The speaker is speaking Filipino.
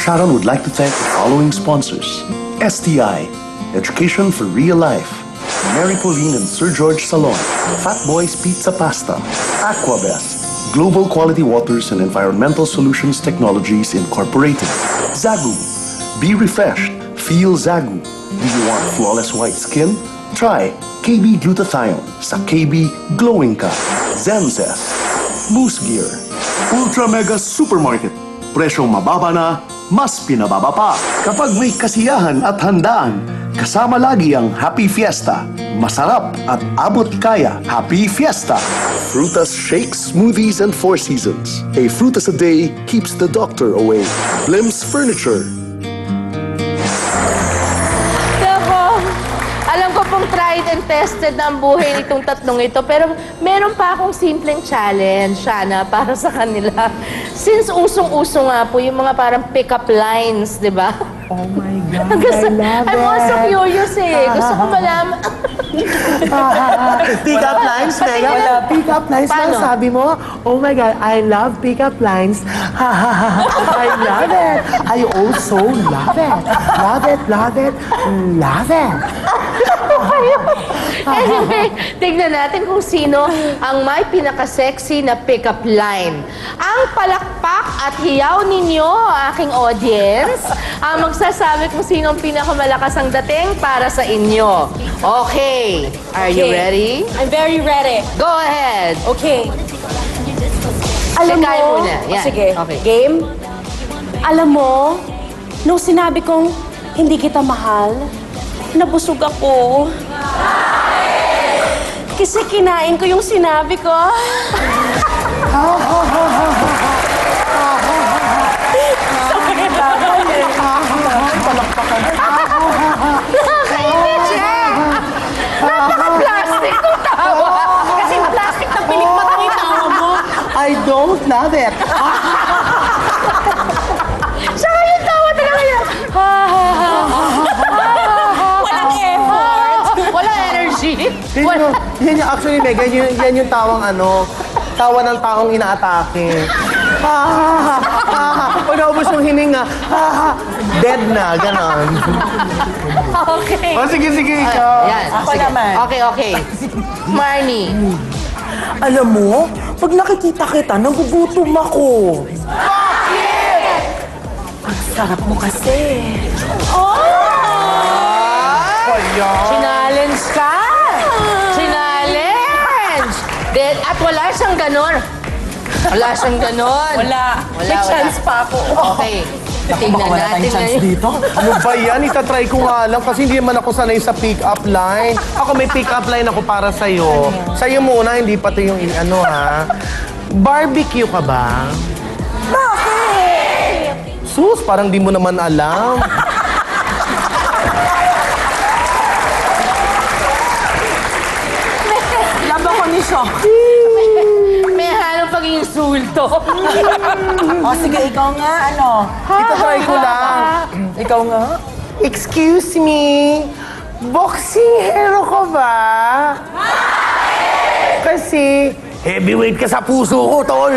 Sharon would like to thank the following sponsors: STI, Education for Real Life; Mary Pauline and Sir George Salon; Fat Boys Pizza Pasta; Aquabest; Global Quality Waters and Environmental Solutions Technologies Incorporated; Zagu. Be refreshed. Feel Zagu. Do you want flawless white skin? Try KB Glutathione sa KB Glowing Ka. Zemzest. Moose Gear. Ultra Mega Supermarket. Presyong mababa na, mas pinababa pa. Kapag may kasiyahan at handaan, kasama lagi ang Happy Fiesta. Masarap at abot kaya. Happy Fiesta. Frutas Shakes, Smoothies, and Four Seasons. A Frutas a day keeps the doctor away. Blim's Furniture. Alam ko pong tried and tested na ang buhay nitong tatlong ito, pero meron pa akong simpleng challenge, Shana, para sa kanila. Since usong-uso nga po yung mga parang pick-up lines, di ba? Oh my God, I love it. I'm also curious eh. Gusto ko malaman. Pick-up lines, Mega? Wala, pick-up lines lang sabi mo. Oh my God, I love pick-up lines. I love it. I also love it. Love it, love it, love it. Anyway, tignan natin kung sino ang may pinaka-sexy na pick-up line. Ang palakpak at hiyaw ninyo, aking audience, ang magsasabi kung sino ang pinakamalakas ang dating para sa inyo. Okay. Are you ready? I'm very ready. Go ahead. Okay. Alam mo, Kaya muna. Yan. sige, Okay. game. Alam mo, nung sinabi kong hindi kita mahal, nabusog ako. Kasi kinain ko yung sinabi ko. Nakakainis siya! Napaka-plastic kong tawa! Kasi plastic na pilikmat ang itawa mo. I don't love it. Saka yung tawa talaga yun. Walang effort. Walang energy. Yan yung actually, Mega, yan yung tawang tawa ng taong inaatake. Pag naubos yung hininga, dead na, ganon. Okay. Sige, ikaw. Yan. Ako Sige. naman. Okay. Marnie. Alam mo, pag nakikita kita, nagugutom ako. Bakit? Ang sarap mo kasi. Challenge ka! Challenge! At wala siyang ganon. Wala siyang ganon. Wala. May chance pa ako. Okay. Tingnan natin ngayon. Dito? Ano ba yan? Itatry ko nga lang kasi hindi naman ako sanay sa pick-up line. Ako may pick-up line ako para sa'yo. Sa'yo muna, hindi pati yung ha. Barbecue ka ba? Bakit? Sus, parang di mo naman alam. Laba ko ni Shock. May halong pag-insulto. O sige, ikaw nga, Itatry ko lang. Ikaw nga? Excuse me, boxing hero ka ba? Kasi heavyweight ka sa puso ko, tol.